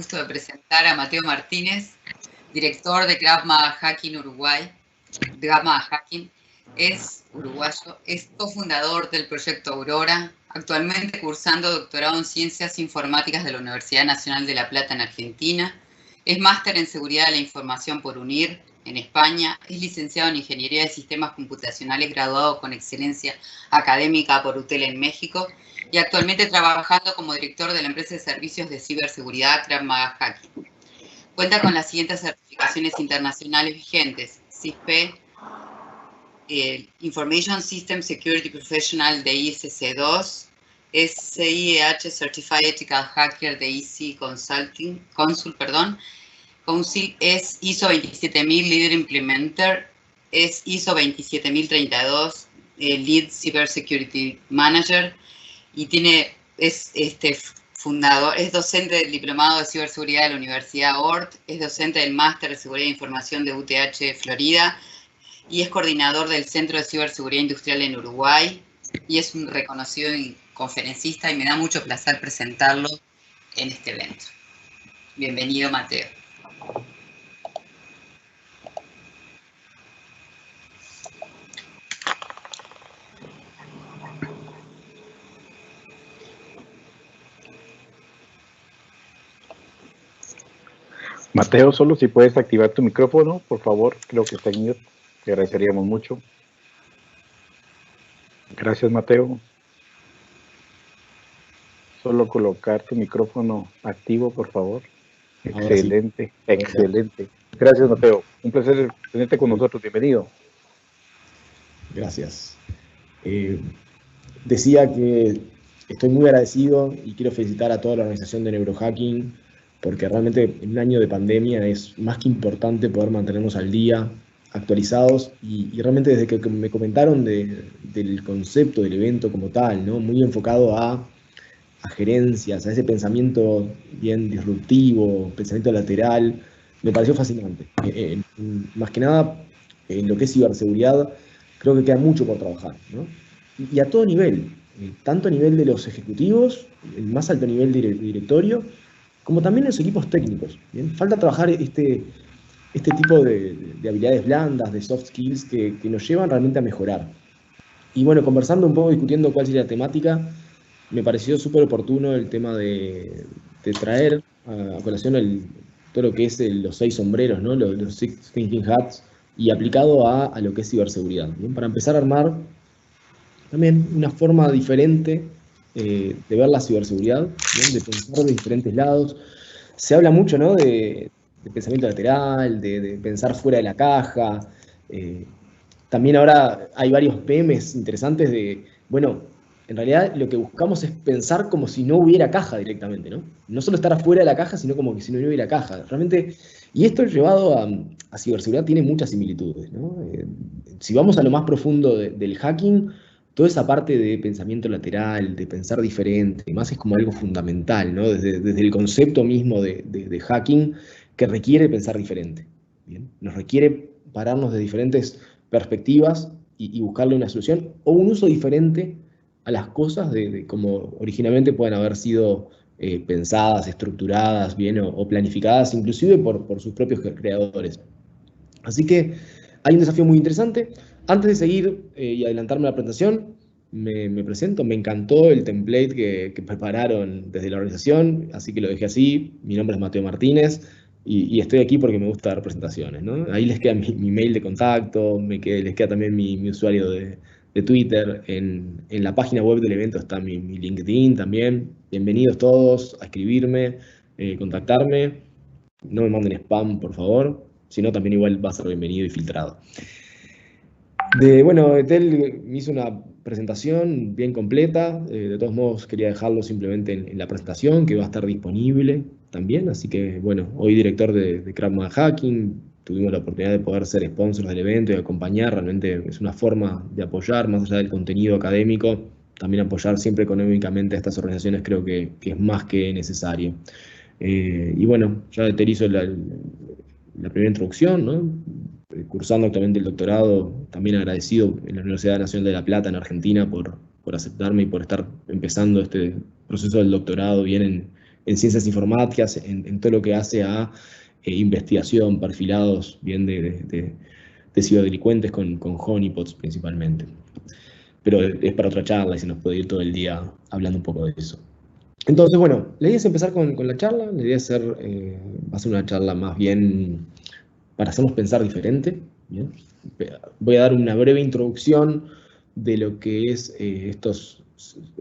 gusto de presentar a Mateo Martínez, director de Krav Maga Hacking Uruguay. Krav Maga Hacking es uruguayo, es cofundador del proyecto Aurora, actualmente cursando doctorado en Ciencias Informáticas de la Universidad Nacional de La Plata en Argentina. Es máster en Seguridad de la Información por UNIR en España. Es licenciado en Ingeniería de Sistemas Computacionales, graduado con excelencia académica por UTEL en México, y actualmente trabajando como director de la empresa de servicios de ciberseguridad Krav Maga Hacking. Cuenta con las siguientes certificaciones internacionales vigentes: CISP, Information System Security Professional de ISC2, SIEH Certified Ethical Hacker de EC Council, es ISO 27000 Leader Implementer, es ISO 27032 Lead Cybersecurity Manager, y es fundador, es docente del Diplomado de Ciberseguridad de la Universidad ORT, es docente del Máster de Seguridad de Información de UTH Florida, y es coordinador del Centro de Ciberseguridad Industrial en Uruguay, y es un reconocido conferencista, y me da mucho placer presentarlo en este evento. Bienvenido, Mateo. Mateo, solo si puedes activar tu micrófono, por favor, creo que está en mute, te agradeceríamos mucho. Gracias, Mateo. Solo colocar tu micrófono activo, por favor. Excelente, sí. Excelente. Gracias, Mateo. Un placer tenerte con nosotros. Bienvenido. Gracias. Decía que estoy muy agradecido y quiero felicitar a toda la organización de Neurohacking, porque realmente en un año de pandemia es más que importante poder mantenernos al día, actualizados, y realmente desde que me comentaron del concepto del evento como tal, ¿no? Muy enfocado a gerencias, a ese pensamiento bien disruptivo, pensamiento lateral, me pareció fascinante. Más que nada, en lo que es ciberseguridad, creo que queda mucho por trabajar, ¿no? Y a todo nivel, tanto a nivel de los ejecutivos, el más alto nivel de directorio, como también en los equipos técnicos. ¿Bien? Falta trabajar este tipo de habilidades blandas, de soft skills que nos llevan realmente a mejorar. Y bueno, conversando un poco, discutiendo cuál sería la temática, me pareció súper oportuno el tema de traer a colación todo lo que es los 6 sombreros, ¿no? Los 6 thinking hats, y aplicado a lo que es ciberseguridad, ¿no? Para empezar a armar también una forma diferente de ver la ciberseguridad, ¿no? De pensar de diferentes lados. Se habla mucho, ¿no? de pensamiento lateral, de pensar fuera de la caja. También ahora hay varios memes interesantes bueno, en realidad lo que buscamos es pensar como si no hubiera caja directamente, ¿no? No solo estar afuera de la caja, sino como que si no hubiera caja. Realmente, y esto llevado a ciberseguridad tiene muchas similitudes, ¿no? Si vamos a lo más profundo del hacking, toda esa parte de pensamiento lateral, de pensar diferente, más es como algo fundamental, ¿no? Desde el concepto mismo de hacking, que requiere pensar diferente, ¿bien? Nos requiere pararnos de diferentes perspectivas y buscarle una solución o un uso diferente a las cosas de como originalmente pueden haber sido pensadas, estructuradas, bien, o planificadas, inclusive por sus propios creadores. Así que hay un desafío muy interesante. Antes de seguir y adelantarme a la presentación, me presento. Me encantó el template que prepararon desde la organización, así que lo dejé así. Mi nombre es Mateo Martínez y estoy aquí porque me gusta dar presentaciones, ¿no? Ahí les queda mi mail de contacto, les queda también mi usuario de Twitter. En la página web del evento está mi LinkedIn también. Bienvenidos todos a escribirme, contactarme. No me manden spam, por favor. Si no, también igual va a ser bienvenido y filtrado. Bueno, Etel me hizo una presentación bien completa. De todos modos, quería dejarlo simplemente en la presentación, que va a estar disponible también. Así que, bueno, hoy director de Krav Maga Hacking, tuvimos la oportunidad de poder ser sponsors del evento y acompañar. Realmente es una forma de apoyar, más allá del contenido académico, también apoyar siempre económicamente a estas organizaciones creo que es más que necesario. Y bueno, ya Etel hizo la primera introducción, ¿no? Cursando actualmente el doctorado, también agradecido en la Universidad Nacional de La Plata en Argentina por aceptarme y por estar empezando este proceso del doctorado bien en ciencias informáticas, en todo lo que hace a investigación, perfilados bien de ciberdelincuentes con honeypots principalmente. Pero es para otra charla y se nos puede ir todo el día hablando un poco de eso. Entonces, bueno, la idea es empezar con la charla. La idea va a ser una charla más bien para hacernos pensar diferente. ¿Bien? Voy a dar una breve introducción de lo que es estos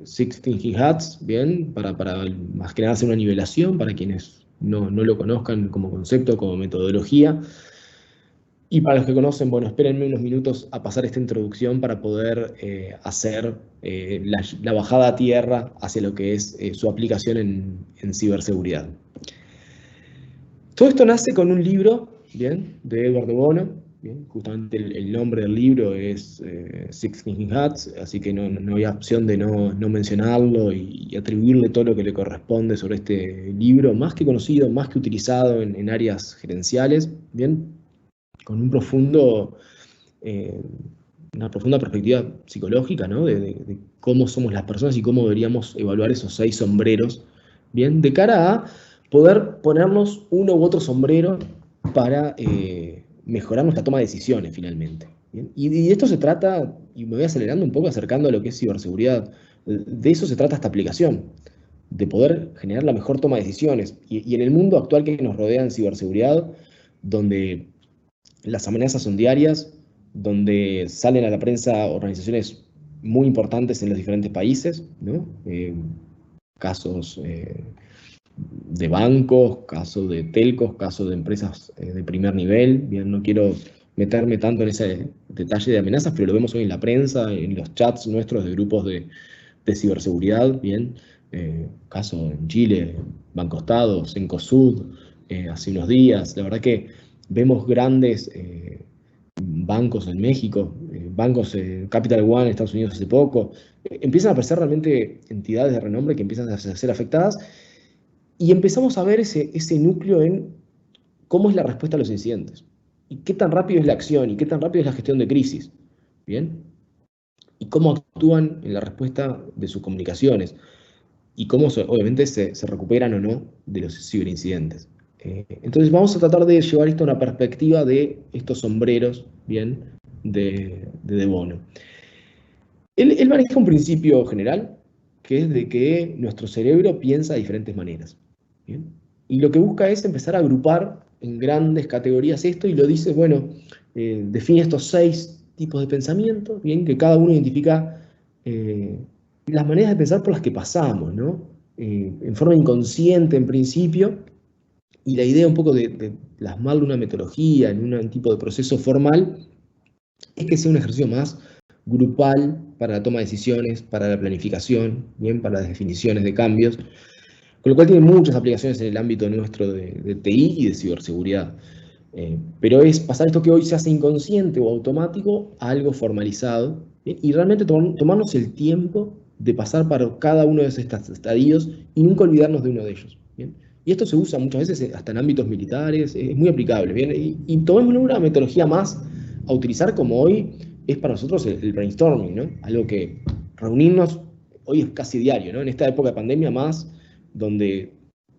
Six Thinking Hats, ¿bien? Para más que nada hacer una nivelación para quienes no lo conozcan como concepto, como metodología. Y para los que conocen, bueno, espérenme unos minutos a pasar esta introducción para poder hacer la bajada a tierra hacia lo que es su aplicación en ciberseguridad. Todo esto nace con un libro, ¿bien? De Edward de Bono. Bien, justamente el nombre del libro es Six Thinking Hats, así que no había opción de no mencionarlo y atribuirle todo lo que le corresponde sobre este libro, más que conocido, más que utilizado en áreas gerenciales, ¿bien? Con una profunda perspectiva psicológica, ¿no? De cómo somos las personas y cómo deberíamos evaluar esos 6 sombreros, ¿bien? De cara a poder ponernos uno u otro sombrero para mejorar nuestra toma de decisiones, finalmente. ¿Bien? Y de esto se trata, y me voy acelerando un poco, acercando a lo que es ciberseguridad, de eso se trata esta aplicación, de poder generar la mejor toma de decisiones. Y en el mundo actual que nos rodea en ciberseguridad, donde las amenazas son diarias, donde salen a la prensa organizaciones muy importantes en los diferentes países, ¿no? Casos de bancos, casos de telcos, casos de empresas de primer nivel. Bien, no quiero meterme tanto en ese detalle de amenazas, pero lo vemos hoy en la prensa, en los chats nuestros de grupos de ciberseguridad. Bien, caso en Chile, Banco Estado, Cencosud, hace unos días. La verdad que vemos grandes bancos en México, bancos Capital One en Estados Unidos hace poco. Empiezan a aparecer realmente entidades de renombre que empiezan a ser afectadas y empezamos a ver ese núcleo en cómo es la respuesta a los incidentes y qué tan rápido es la acción y qué tan rápido es la gestión de crisis. ¿Bien? Y cómo actúan en la respuesta de sus comunicaciones y cómo obviamente se recuperan o no de los ciberincidentes. Entonces vamos a tratar de llevar esto a una perspectiva de estos sombreros, ¿bien? De Bono. Él maneja un principio general, que es de que nuestro cerebro piensa de diferentes maneras. ¿Bien? Y lo que busca es empezar a agrupar en grandes categorías esto y lo dice, bueno, define estos 6 tipos de pensamiento, ¿bien? Que cada uno identifica las maneras de pensar por las que pasamos, ¿no? En forma inconsciente en principio, y la idea un poco de plasmarle una metodología en un tipo de proceso formal es que sea un ejercicio más grupal para la toma de decisiones, para la planificación, bien, para las definiciones de cambios, con lo cual tiene muchas aplicaciones en el ámbito nuestro de TI y de ciberseguridad. Pero es pasar esto que hoy se hace inconsciente o automático a algo formalizado, ¿bien? Y realmente tomarnos el tiempo de pasar por cada uno de estos estadios y nunca olvidarnos de uno de ellos. ¿Bien? Y esto se usa muchas veces hasta en ámbitos militares, es muy aplicable. ¿Bien? Y tomémosle una metodología más a utilizar como hoy es para nosotros el brainstorming, ¿no? Algo que reunirnos hoy es casi diario, ¿no? En esta época de pandemia más, donde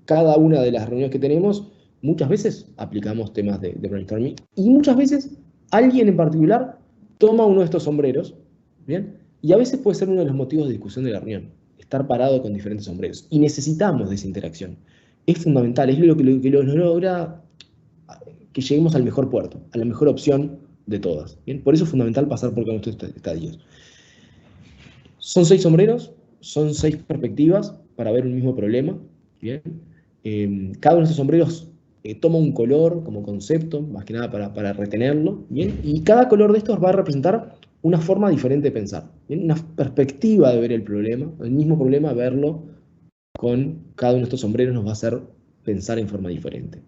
cada una de las reuniones que tenemos, muchas veces aplicamos temas de brainstorming y muchas veces alguien en particular toma uno de estos sombreros, ¿bien? Y a veces puede ser uno de los motivos de discusión de la reunión, estar parado con diferentes sombreros. Y necesitamos de esa interacción. Es fundamental, es lo que nos logra que lleguemos al mejor puerto, a la mejor opción de todas. ¿Bien? Por eso es fundamental pasar por cada uno de estos estadios. Son 6 sombreros, son 6 perspectivas para ver un mismo problema. ¿Bien? Cada uno de estos sombreros toma un color como concepto, más que nada para retenerlo. ¿Bien? Y cada color de estos va a representar una forma diferente de pensar. ¿Bien? Una perspectiva de ver el problema, el mismo problema, verlo con cada uno de estos sombreros nos va a hacer pensar en forma diferente.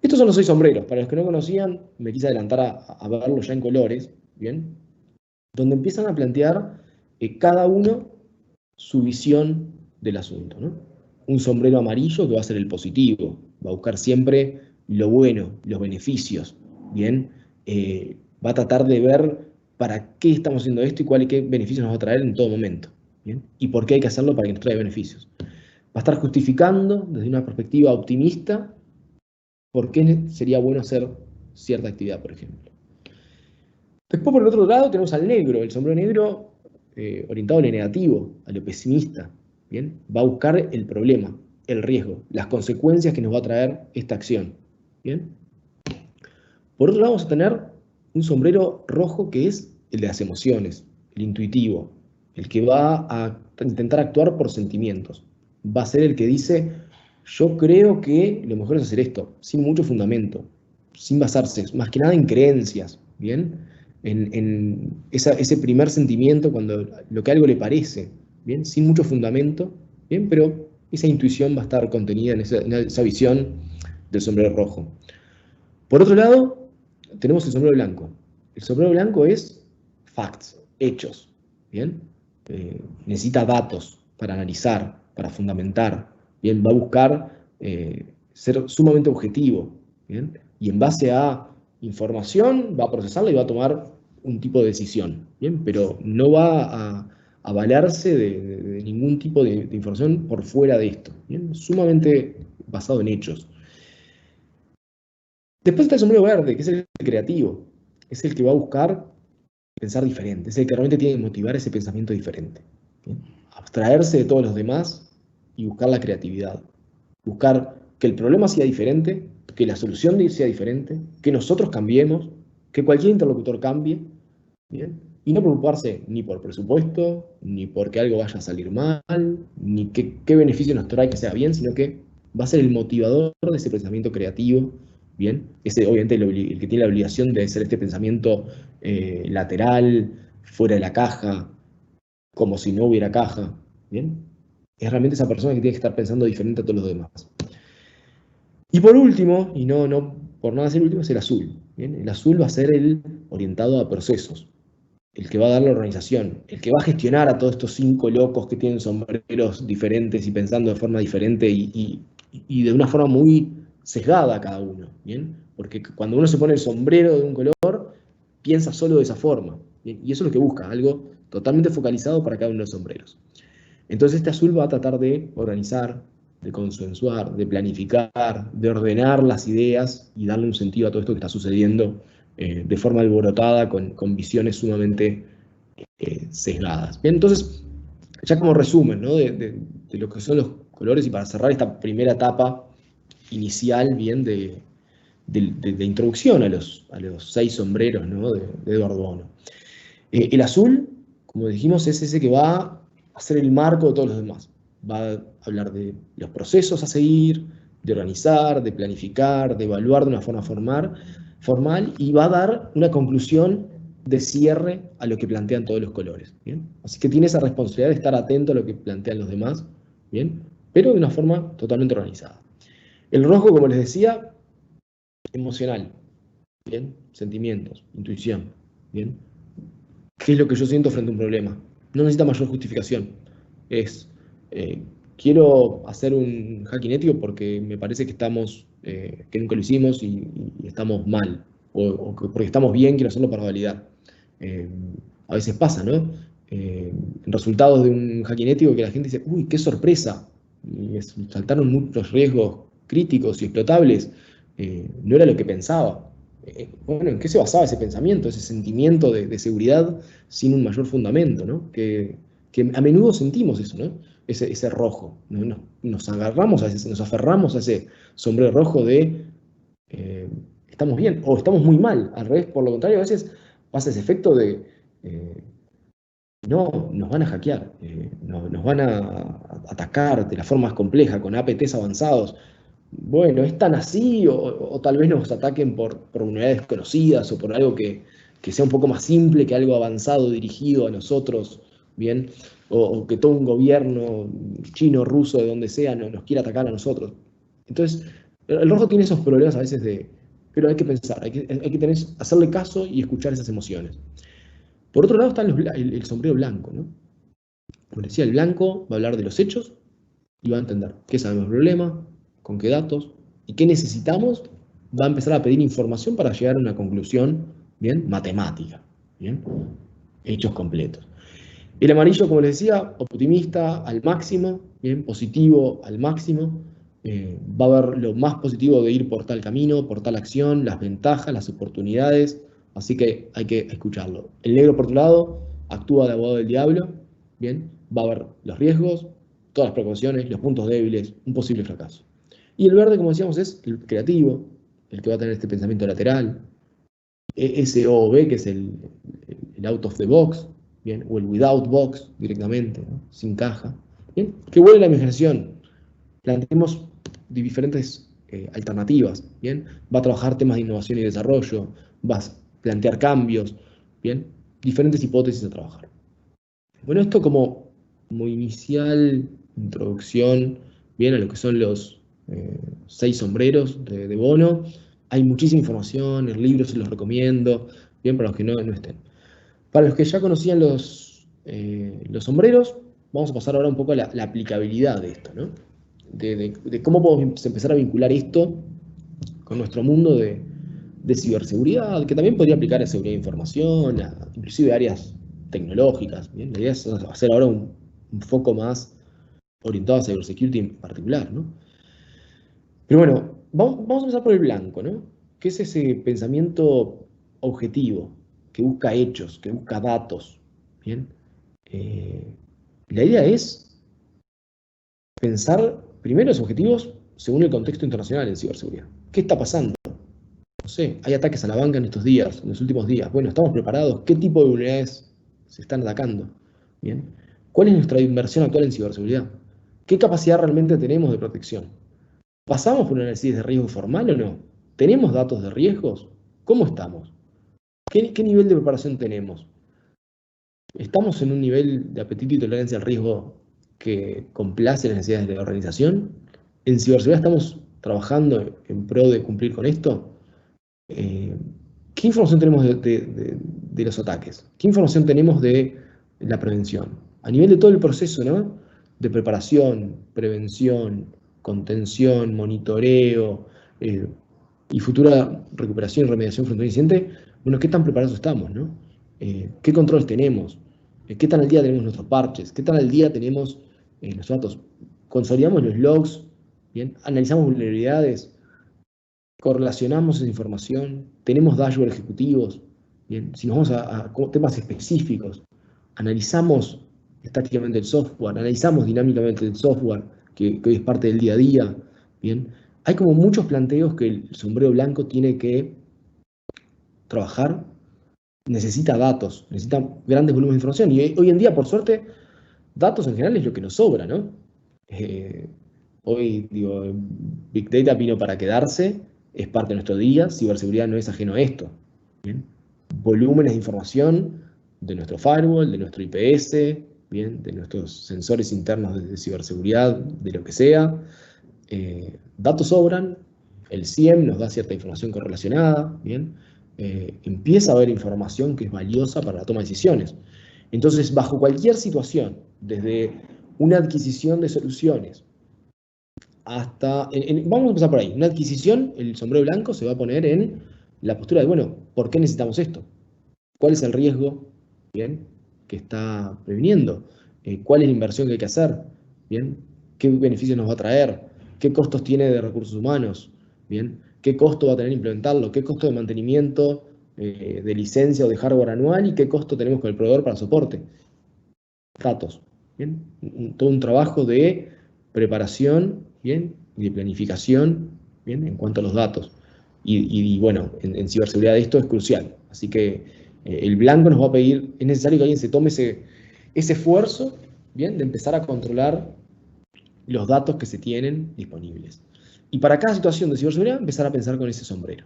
Estos son los 6 sombreros. Para los que no conocían, me quise adelantar a verlos ya en colores, ¿bien? Donde empiezan a plantear cada uno su visión del asunto, ¿no? Un sombrero amarillo que va a ser el positivo, va a buscar siempre lo bueno, los beneficios, ¿bien? Va a tratar de ver para qué estamos haciendo esto y qué beneficios nos va a traer en todo momento, ¿bien? Y por qué hay que hacerlo para que nos traiga beneficios. a estar justificando desde una perspectiva optimista por qué sería bueno hacer cierta actividad, por ejemplo. Después, por el otro lado, tenemos al negro, el sombrero negro orientado a lo negativo, a lo pesimista. ¿Bien? Va a buscar el problema, el riesgo, las consecuencias que nos va a traer esta acción. ¿Bien? Por otro lado, vamos a tener un sombrero rojo que es el de las emociones, el intuitivo, el que va a intentar actuar por sentimientos. Va a ser el que dice, yo creo que lo mejor es hacer esto, sin mucho fundamento, sin basarse más que nada en creencias, ¿bien? En ese primer sentimiento cuando lo que algo le parece, ¿bien? Sin mucho fundamento, ¿bien? Pero esa intuición va a estar contenida en esa visión del sombrero rojo. Por otro lado, tenemos el sombrero blanco. El sombrero blanco es facts, hechos, ¿bien? Necesita datos para analizar, para fundamentar, ¿bien? Va a buscar ser sumamente objetivo, ¿bien? Y en base a información va a procesarla y va a tomar un tipo de decisión, ¿bien? Pero no va a valerse de ningún tipo de información por fuera de esto, ¿bien? Sumamente basado en hechos. Después está el sombrero verde, que es el creativo, es el que va a buscar pensar diferente, es el que realmente tiene que motivar ese pensamiento diferente. ¿Bien? Abstraerse de todos los demás y buscar la creatividad. Buscar que el problema sea diferente, que la solución sea diferente, que nosotros cambiemos, que cualquier interlocutor cambie, ¿bien? Y no preocuparse ni por presupuesto, ni porque algo vaya a salir mal, ni qué beneficio nos trae que sea bien, sino que va a ser el motivador de ese pensamiento creativo, ¿bien? Ese, obviamente, el que tiene la obligación de ser este pensamiento lateral, fuera de la caja, como si no hubiera caja, ¿bien? Es realmente esa persona que tiene que estar pensando diferente a todos los demás. Y por último, y no por nada ser el último, es el azul, ¿bien? El azul va a ser el orientado a procesos, el que va a dar la organización, el que va a gestionar a todos estos 5 locos que tienen sombreros diferentes y pensando de forma diferente y de una forma muy sesgada cada uno, ¿bien? Porque cuando uno se pone el sombrero de un color, piensa solo de esa forma, ¿bien? Y eso es lo que busca, algo totalmente focalizado para cada uno de los sombreros. Entonces este azul va a tratar de organizar, de consensuar, de planificar, de ordenar las ideas y darle un sentido a todo esto que está sucediendo de forma alborotada, con visiones sumamente sesgadas. Bien, entonces, ya como resumen, ¿no? de lo que son los colores y para cerrar esta primera etapa inicial, bien, de introducción a los 6 sombreros, ¿no? de Edward Bono. El azul, como dijimos, es ese que va a ser el marco de todos los demás. Va a hablar de los procesos a seguir, de organizar, de planificar, de evaluar de una forma formal y va a dar una conclusión de cierre a lo que plantean todos los colores. ¿Bien? Así que tiene esa responsabilidad de estar atento a lo que plantean los demás, ¿bien? Pero de una forma totalmente organizada. El rojo, como les decía, emocional, ¿bien? Sentimientos, intuición, ¿bien? ¿Qué es lo que yo siento frente a un problema? No necesita mayor justificación. Es, quiero hacer un hacking ético porque me parece que estamos, que nunca lo hicimos y estamos mal. O porque estamos bien, quiero hacerlo para validar. A veces pasa, ¿no? En resultados de un hacking ético que la gente dice, uy, qué sorpresa. Y saltaron muchos riesgos críticos y explotables. No era lo que pensaba. Bueno, ¿en qué se basaba ese pensamiento, ese sentimiento de seguridad sin un mayor fundamento, ¿no? Que a menudo sentimos eso, ¿no? Ese rojo, ¿no? Nos agarramos nos aferramos a ese sombrero rojo de estamos bien o estamos muy mal. Al revés, por lo contrario, a veces pasa ese efecto de no, nos van a hackear, nos van a atacar de la forma más compleja, con APTs avanzados. Bueno, es tan así, o tal vez nos ataquen por unidades desconocidas o por algo que sea un poco más simple que algo avanzado dirigido a nosotros, ¿bien? O que todo un gobierno chino, ruso, de donde sea, nos quiera atacar a nosotros. Entonces, el rojo tiene esos problemas a veces pero hay que pensar, hay que hacerle caso y escuchar esas emociones. Por otro lado está el sombrero blanco, ¿no? Como decía, el blanco va a hablar de los hechos y va a entender qué sabemos del problema, con qué datos y qué necesitamos. Va a empezar a pedir información para llegar a una conclusión, ¿bien? Matemática, ¿bien? Hechos completos. El amarillo, como les decía, optimista al máximo, bien, positivo al máximo. Va a ver lo más positivo de ir por tal camino, por tal acción, las ventajas, las oportunidades, así que hay que escucharlo. El negro, por otro lado, actúa de abogado del diablo, bien, va a ver los riesgos, todas las precauciones, los puntos débiles, un posible fracaso. Y el verde, como decíamos, es el creativo, el que va a tener este pensamiento lateral, SOB, que es el out of the box, ¿bien? O el without box directamente, ¿no? Sin caja. ¿Bien? Que vuelve la imaginación. Planteemos diferentes alternativas. ¿Bien? Va a trabajar temas de innovación y desarrollo, va a plantear cambios, ¿bien? Diferentes hipótesis a trabajar. Bueno, esto como inicial introducción, bien, a lo que son los 6 sombreros de Bono. Hay muchísima información, el libro se los recomiendo, bien, para los que no estén. Para los que ya conocían los sombreros, vamos a pasar ahora un poco a la aplicabilidad de esto, ¿no? De cómo podemos empezar a vincular esto con nuestro mundo de ciberseguridad, que también podría aplicar a seguridad de información, inclusive áreas tecnológicas. ¿Bien? La idea es hacer ahora un foco más orientado a cybersecurity en particular, ¿no? Pero bueno, vamos a empezar por el blanco, ¿no? Que es ese pensamiento objetivo, que busca hechos, que busca datos. ¿Bien? La idea es pensar primero los objetivos según el contexto internacional en ciberseguridad. ¿Qué está pasando? No sé, hay ataques a la banca en estos días, en los últimos días. Bueno, ¿estamos preparados? ¿Qué tipo de vulnerabilidades se están atacando? ¿Bien? ¿Cuál es nuestra inversión actual en ciberseguridad? ¿Qué capacidad realmente tenemos de protección? ¿Pasamos por un análisis de riesgo formal o no? ¿Tenemos datos de riesgos? ¿Cómo estamos? ¿Qué nivel de preparación tenemos? ¿Estamos en un nivel de apetito y tolerancia al riesgo que complace las necesidades de la organización? ¿En ciberseguridad estamos trabajando en pro de cumplir con esto? ¿Qué información tenemos de los ataques? ¿Qué información tenemos de la prevención? A nivel de todo el proceso, ¿no? De preparación, prevención, contención, monitoreo y futura recuperación y remediación frente a un incidente, bueno, ¿qué tan preparados estamos, ¿no? ¿Qué control tenemos? ¿Qué tan al día tenemos nuestros parches? ¿Qué tan al día tenemos los datos? ¿Consolidamos los logs? ¿Bien? ¿Analizamos vulnerabilidades? Correlacionamos esa información, tenemos dashboards ejecutivos, bien, si nos vamos a temas específicos, analizamos estáticamente el software, analizamos dinámicamente el software, que hoy es parte del día a día, bien. Hay como muchos planteos que el sombrero blanco tiene que trabajar, necesita datos, necesita grandes volúmenes de información, y hoy en día, por suerte, datos en general es lo que nos sobra, ¿no? Hoy, digo, Big Data vino para quedarse, es parte de nuestro día, ciberseguridad no es ajeno a esto. ¿Bien? Volúmenes de información de nuestro firewall, de nuestro IPS, ¿bien? De nuestros sensores internos de ciberseguridad, de lo que sea. Datos sobran, el CIEM nos da cierta información correlacionada, ¿bien? Empieza a haber información que es valiosa para la toma de decisiones. Entonces, bajo cualquier situación, desde una adquisición de soluciones hasta, vamos a empezar por ahí, una adquisición, el sombrero blanco se va a poner en la postura de, bueno, ¿por qué necesitamos esto? ¿Cuál es el riesgo, bien, que está previniendo? ¿Cuál es la inversión que hay que hacer? ¿Bien? ¿Qué beneficios nos va a traer? ¿Qué costos tiene de recursos humanos? ¿Bien? ¿Qué costo va a tener implementarlo? ¿Qué costo de mantenimiento, de licencia o de hardware anual? ¿Y qué costo tenemos con el proveedor para soporte? Datos, ¿bien? Todo un trabajo de preparación, ¿bien? Y de planificación, ¿bien? En cuanto a los datos. Y bueno, en ciberseguridad esto es crucial. Así que el blanco nos va a pedir, es necesario que alguien se tome ese esfuerzo, ¿bien? De empezar a controlar los datos que se tienen disponibles. Y para cada situación de ciberseguridad, empezar a pensar con ese sombrero.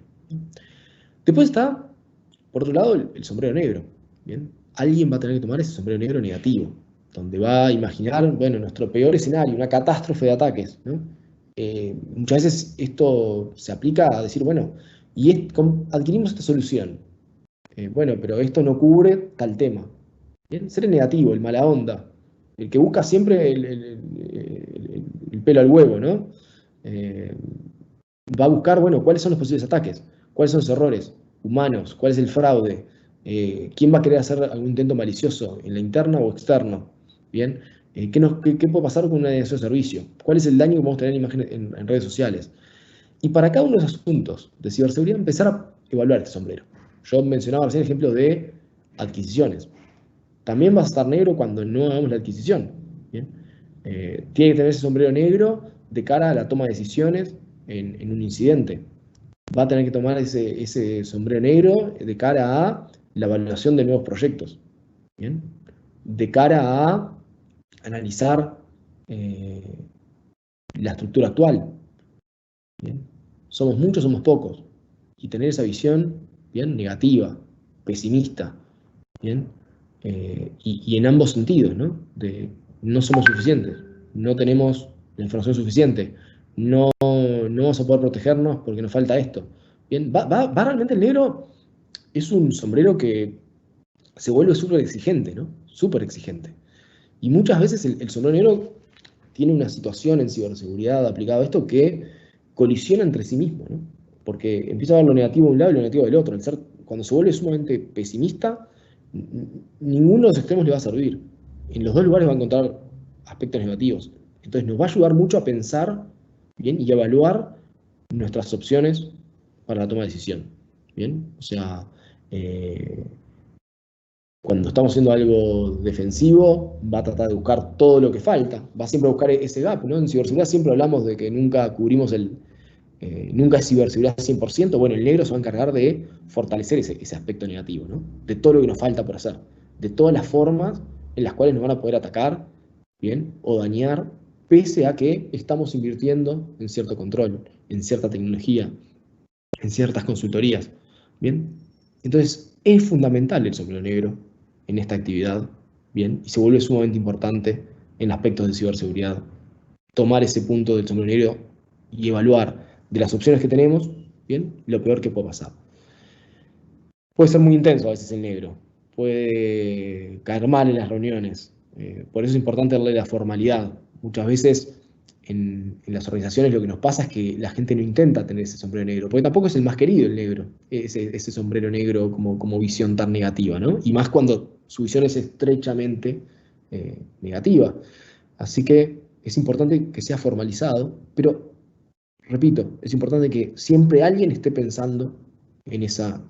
Después está, por otro lado, el sombrero negro, ¿bien? Alguien va a tener que tomar ese sombrero negro negativo, donde va a imaginar, bueno, nuestro peor escenario, una catástrofe de ataques, ¿no? Muchas veces esto se aplica a decir, bueno, adquirimos esta solución. Bueno, pero esto no cubre tal tema. ¿Bien? Ser el negativo, el mala onda, el que busca siempre el pelo al huevo, ¿no? Va a buscar, bueno, cuáles son los posibles ataques, cuáles son los errores humanos, cuál es el fraude, ¿Quién va a querer hacer algún intento malicioso, en la interna o externo? ¿Bien? ¿Qué puede pasar con una denegación de servicio? ¿Cuál es el daño que vamos a tener en imágenes en redes sociales? Y para cada uno de esos asuntos de ciberseguridad, empezar a evaluar este sombrero. Yo mencionaba recién el ejemplo de adquisiciones. También va a estar negro cuando no hagamos la adquisición. ¿Bien? Tiene que tener ese sombrero negro de cara a la toma de decisiones en un incidente. Va a tener que tomar ese sombrero negro de cara a la evaluación de nuevos proyectos. ¿Bien? De cara a analizar la estructura actual. ¿Bien? Somos muchos, somos pocos. Y tener esa visión, bien, negativa, pesimista, bien, y en ambos sentidos, ¿no? De no somos suficientes, no tenemos la información suficiente, no vamos a poder protegernos porque nos falta esto. Bien, va realmente el negro es un sombrero que se vuelve súper exigente, ¿no? Súper exigente. Y muchas veces el sombrero negro tiene una situación en ciberseguridad aplicada a esto que colisiona entre sí mismo, ¿no? Porque empieza a ver lo negativo de un lado y lo negativo del otro. Cuando se vuelve sumamente pesimista, ninguno de los extremos le va a servir. En los dos lugares va a encontrar aspectos negativos. Entonces nos va a ayudar mucho a pensar bien y a evaluar nuestras opciones para la toma de decisión. Bien, o sea, cuando estamos haciendo algo defensivo, va a tratar de buscar todo lo que falta, va siempre a buscar ese gap, ¿no? En ciberseguridad siempre hablamos de que nunca cubrimos nunca es ciberseguridad 100%, bueno, el negro se va a encargar de fortalecer ese aspecto negativo, ¿no? De todo lo que nos falta por hacer, de todas las formas en las cuales nos van a poder atacar, ¿bien? O dañar, pese a que estamos invirtiendo en cierto control, en cierta tecnología, en ciertas consultorías, ¿bien? Entonces, es fundamental el sombrero negro en esta actividad, ¿bien? Y se vuelve sumamente importante en aspectos de ciberseguridad. Tomar ese punto del sombrero negro y evaluar de las opciones que tenemos, ¿bien? Lo peor que puede pasar. Puede ser muy intenso a veces el negro, puede caer mal en las reuniones, por eso es importante darle la formalidad. Muchas veces en las organizaciones lo que nos pasa es que la gente no intenta tener ese sombrero negro, porque tampoco es el más querido el negro, ese sombrero negro como visión tan negativa, ¿no? Y más cuando su visión es estrechamente negativa. Así que es importante que sea formalizado, pero, repito, es importante que siempre alguien esté pensando en esa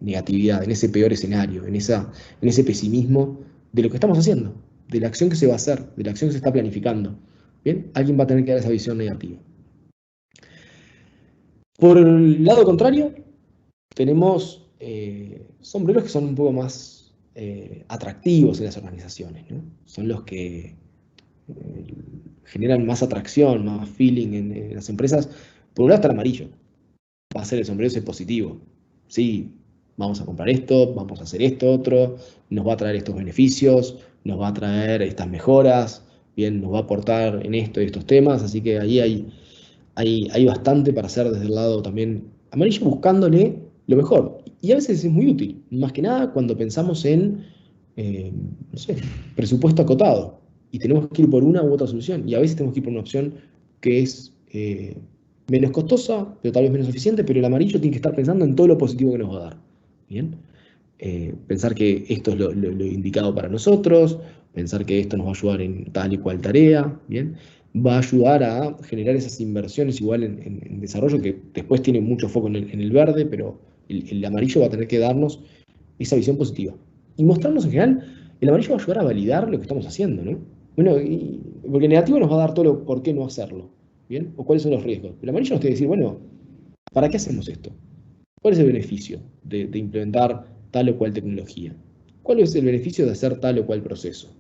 negatividad, en ese peor escenario, en ese pesimismo de lo que estamos haciendo, de la acción que se va a hacer, de la acción que se está planificando. Bien, alguien va a tener que dar esa visión negativa. Por el lado contrario, tenemos sombreros que son un poco más atractivos en las organizaciones, ¿no? Son los que generan más atracción, más feeling en las empresas. Por un lado está el amarillo, va a ser el sombrero ese positivo. Sí, vamos a comprar esto, vamos a hacer esto otro, nos va a traer estos beneficios, nos va a traer estas mejoras, bien, nos va a aportar en esto y estos temas, así que ahí hay bastante para hacer desde el lado también amarillo, buscándole lo mejor. Y a veces es muy útil, más que nada cuando pensamos en, no sé, presupuesto acotado y tenemos que ir por una u otra solución. Y a veces tenemos que ir por una opción que es menos costosa, pero tal vez menos eficiente, pero el amarillo tiene que estar pensando en todo lo positivo que nos va a dar. ¿Bien? Pensar que esto es lo indicado para nosotros, pensar que esto nos va a ayudar en tal y cual tarea, ¿bien? Va a ayudar a generar esas inversiones igual en desarrollo, que después tiene mucho foco en el verde, pero el amarillo va a tener que darnos esa visión positiva. Y mostrarnos en general, el amarillo va a ayudar a validar lo que estamos haciendo, ¿no? Bueno, porque el negativo nos va a dar todo lo por qué no hacerlo, ¿bien? O cuáles son los riesgos. El amarillo nos tiene que decir, bueno, ¿para qué hacemos esto? ¿Cuál es el beneficio de implementar tal o cual tecnología? ¿Cuál es el beneficio de hacer tal o cual proceso?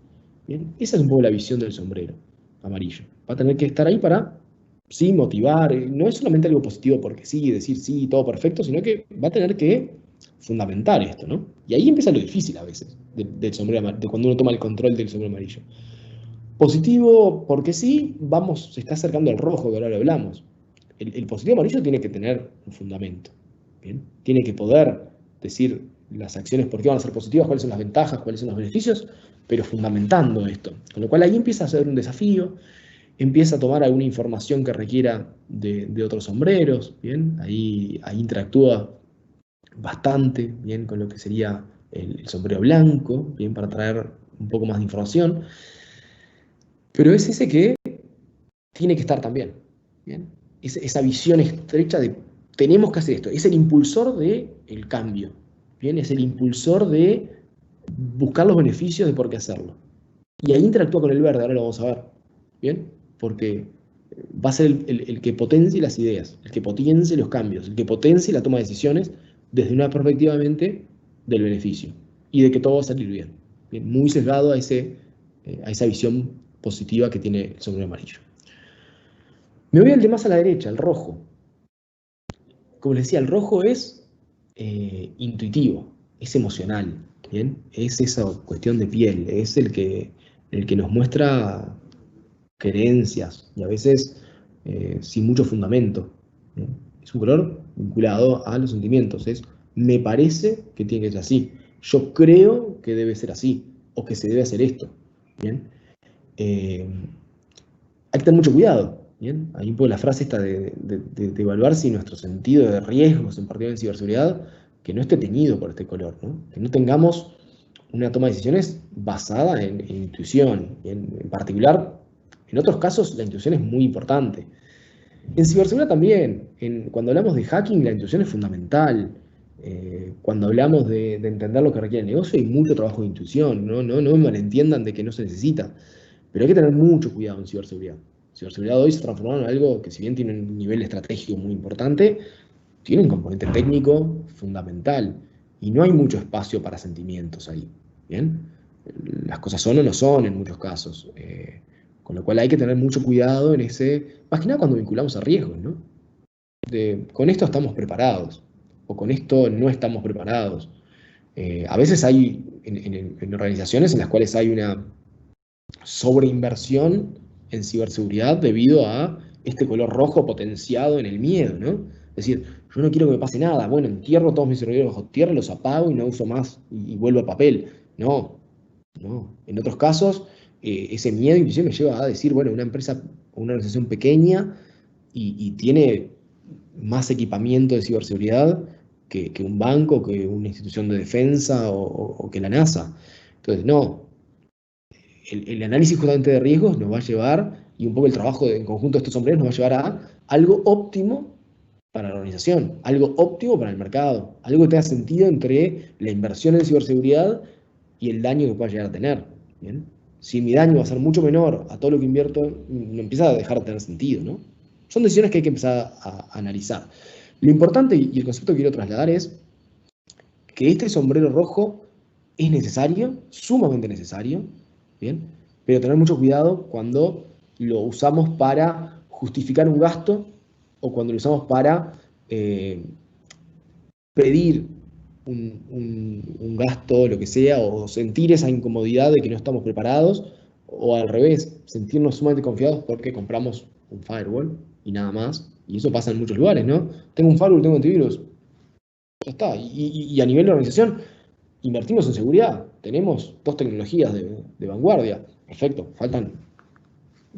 ¿Bien? Esa es un poco la visión del sombrero amarillo. Va a tener que estar ahí para, sí, motivar. No es solamente algo positivo porque sí, decir sí, todo perfecto, sino que va a tener que fundamentar esto, ¿no? Y ahí empieza lo difícil a veces del sombrero amarillo, de cuando uno toma el control del sombrero amarillo. Positivo porque sí, se está acercando al rojo, que ahora lo hablamos. El positivo amarillo tiene que tener un fundamento. ¿Bien? Tiene que poder decir las acciones por qué van a ser positivas, cuáles son las ventajas, cuáles son los beneficios, pero fundamentando esto. Con lo cual ahí empieza a ser un desafío, empieza a tomar alguna información que requiera de otros sombreros, ¿bien? Ahí interactúa bastante, bien, con lo que sería el sombrero blanco, bien, para traer un poco más de información, pero es ese que tiene que estar también, bien, esa visión estrecha de tenemos que hacer esto, es el impulsor del cambio, bien, es el impulsor de buscar los beneficios de por qué hacerlo. Y ahí interactúa con el verde, ahora lo vamos a ver, bien, porque va a ser el que potencie las ideas, el que potencie los cambios, el que potencie la toma de decisiones desde una perspectiva de mente del beneficio y de que todo va a salir bien. Bien, muy sesgado a esa visión positiva que tiene el sombrero amarillo. Me voy al de más a la derecha, el rojo. Como les decía, el rojo es intuitivo, es emocional, ¿bien? Es esa cuestión de piel, es el que nos muestra creencias y a veces sin mucho fundamento, ¿no? Es un color vinculado a los sentimientos, es me parece que tiene que ser así, yo creo que debe ser así, o que se debe hacer esto, ¿bien? Hay que tener mucho cuidado, ¿bien? Hay un poco la frase esta de evaluar si nuestro sentido de riesgos, en particular en ciberseguridad, que no esté teñido por este color, ¿no? Que no tengamos una toma de decisiones basada en intuición, en particular. En otros casos, la intuición es muy importante. En ciberseguridad también, cuando hablamos de hacking, la intuición es fundamental. Cuando hablamos de entender lo que requiere el negocio, hay mucho trabajo de intuición. No me malentiendan de que no se necesita. Pero hay que tener mucho cuidado en ciberseguridad. Ciberseguridad hoy se transformó en algo que, si bien tiene un nivel estratégico muy importante, tiene un componente técnico fundamental. Y no hay mucho espacio para sentimientos ahí. ¿Bien? Las cosas son o no son en muchos casos. Con lo cual hay que tener mucho cuidado en más que nada cuando vinculamos a riesgos, ¿no? Con esto estamos preparados, o con esto no estamos preparados. A veces hay en organizaciones en las cuales hay una sobreinversión en ciberseguridad debido a este color rojo potenciado en el miedo, ¿no? Es decir, yo no quiero que me pase nada, bueno, entierro todos mis servidores bajo tierra, los apago y no uso más y vuelvo a papel. No, no. En otros casos, ese miedo inclusive me lleva a decir, bueno, una empresa o una organización pequeña y tiene más equipamiento de ciberseguridad que un banco, que una institución de defensa o que la NASA. Entonces, no, el análisis justamente de riesgos nos va a llevar, y un poco el trabajo en conjunto de estos sombreros nos va a llevar a algo óptimo para la organización, algo óptimo para el mercado, algo que tenga sentido entre la inversión en ciberseguridad y el daño que pueda llegar a tener. ¿Bien? Si mi daño va a ser mucho menor a todo lo que invierto, no empieza a dejar de tener sentido, ¿no? Son decisiones que hay que empezar a analizar. Lo importante y el concepto que quiero trasladar es que este sombrero rojo es necesario, sumamente necesario, ¿bien? Pero tener mucho cuidado cuando lo usamos para justificar un gasto o cuando lo usamos para pedir un gasto, lo que sea, o sentir esa incomodidad de que no estamos preparados, o al revés, sentirnos sumamente confiados porque compramos un firewall y nada más. Y eso pasa en muchos lugares, ¿no? Tengo un firewall, tengo antivirus. Ya está. Y a nivel de organización, invertimos en seguridad. Tenemos dos tecnologías de vanguardia. Perfecto, faltan.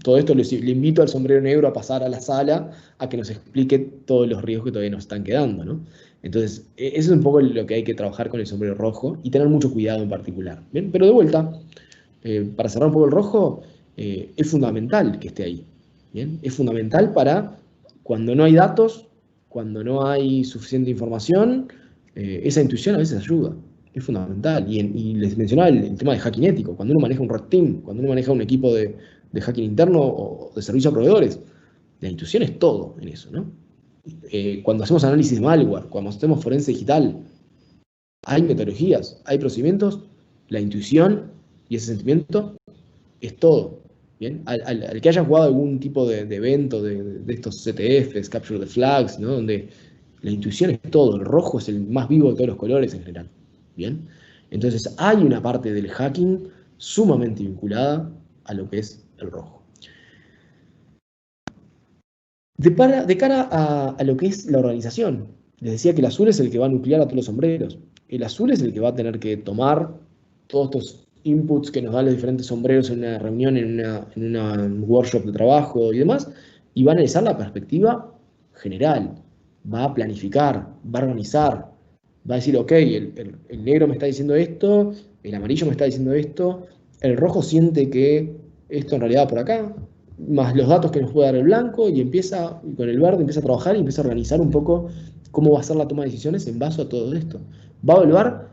Todo esto le invito al sombrero negro a pasar a la sala a que nos explique todos los riesgos que todavía nos están quedando, ¿no? Entonces, eso es un poco lo que hay que trabajar con el sombrero rojo y tener mucho cuidado en particular. ¿Bien? Pero de vuelta, para cerrar un poco el rojo, es fundamental que esté ahí. ¿Bien? Es fundamental para cuando no hay datos, cuando no hay suficiente información, esa intuición a veces ayuda. Es fundamental. Y les mencionaba el tema de hacking ético. Cuando uno maneja un red team, cuando uno maneja un equipo de hacking interno o de servicio a proveedores, la intuición es todo en eso, ¿no? Cuando hacemos análisis de malware, cuando hacemos forense digital, hay metodologías, hay procedimientos, la intuición y ese sentimiento es todo. ¿Bien? Al que haya jugado algún tipo de evento de estos CTFs, Capture the Flags, ¿no? Donde la intuición es todo, el rojo es el más vivo de todos los colores en general. ¿Bien? Entonces hay una parte del hacking sumamente vinculada a lo que es el rojo. De cara a lo que es la organización, les decía que el azul es el que va a nuclear a todos los sombreros. El azul es el que va a tener que tomar todos estos inputs que nos dan los diferentes sombreros en una reunión, en una workshop de trabajo y demás, y va a analizar la perspectiva general, va a planificar, va a organizar, Va a decir, ok, el negro me está diciendo esto, el amarillo me está diciendo esto, el rojo siente que esto en realidad va por acá, más los datos que nos puede dar el blanco, y con el verde empieza a trabajar y empieza a organizar un poco cómo va a ser la toma de decisiones en base a todo esto. Va a evaluar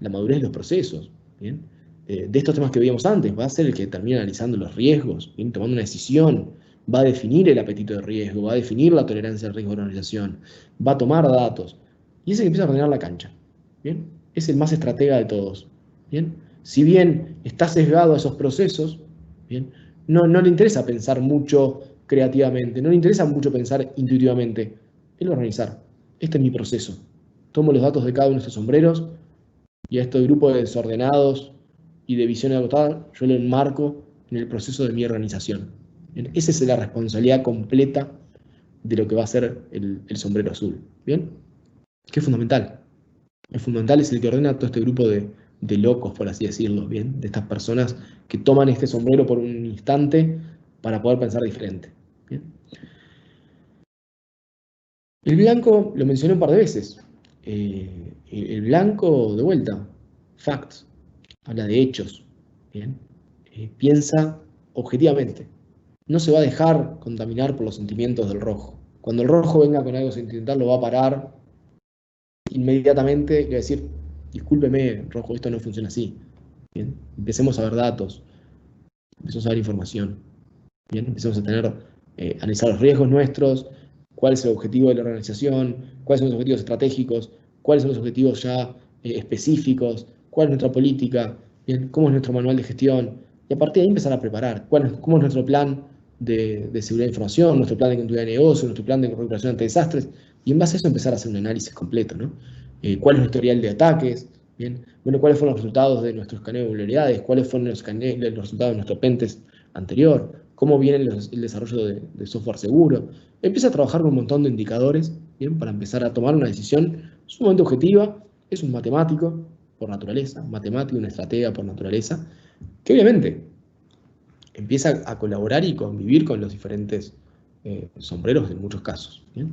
la madurez de los procesos, ¿bien? De estos temas que veíamos antes, va a ser el que termina analizando los riesgos, ¿bien? Tomando una decisión, va a definir el apetito de riesgo, va a definir la tolerancia al riesgo de la organización, va a tomar datos, y es el que empieza a ordenar la cancha, ¿bien? Es el más estratega de todos, ¿bien? Si bien está sesgado a esos procesos, ¿bien? No le interesa pensar mucho creativamente, no le interesa mucho pensar intuitivamente, él va a organizar. Este es mi proceso. Tomo los datos de cada uno de estos sombreros y a este grupo de desordenados y de visión agotada, yo lo enmarco en el proceso de mi organización. ¿Bien? Esa es la responsabilidad completa de lo que va a ser el sombrero azul. ¿Bien? Que es fundamental. Es fundamental, es el que ordena todo este grupo de locos, por así decirlo, ¿bien? De estas personas que toman este sombrero por un instante para poder pensar diferente. ¿Bien? El blanco lo mencioné un par de veces. El blanco, de vuelta, facts, habla de hechos, ¿bien? Piensa objetivamente. No se va a dejar contaminar por los sentimientos del rojo. Cuando el rojo venga con algo sentimental, lo va a parar inmediatamente y va a decir, discúlpeme, rojo, esto no funciona así. ¿Bien? Empecemos a ver datos, empecemos a ver información. ¿Bien? Empecemos a analizar los riesgos nuestros, cuál es el objetivo de la organización, cuáles son los objetivos estratégicos, cuáles son los objetivos ya específicos, cuál es nuestra política, ¿bien? Cómo es nuestro manual de gestión, y a partir de ahí empezar a preparar cómo es nuestro plan de seguridad de información, nuestro plan de continuidad de negocio, nuestro plan de recuperación ante desastres, y en base a eso empezar a hacer un análisis completo, ¿no? ¿Cuál es nuestro historial de ataques? ¿Bien? Bueno, ¿cuáles fueron los resultados de nuestro escaneo de vulnerabilidades? ¿Cuáles fueron los resultados de nuestro pentest anterior? ¿Cómo viene el desarrollo de software seguro? Empieza a trabajar con un montón de indicadores, ¿bien? Para empezar a tomar una decisión sumamente objetiva. Es un matemático por naturaleza, un matemático, una estratega por naturaleza, que obviamente empieza a colaborar y convivir con los diferentes sombreros en muchos casos. ¿Bien?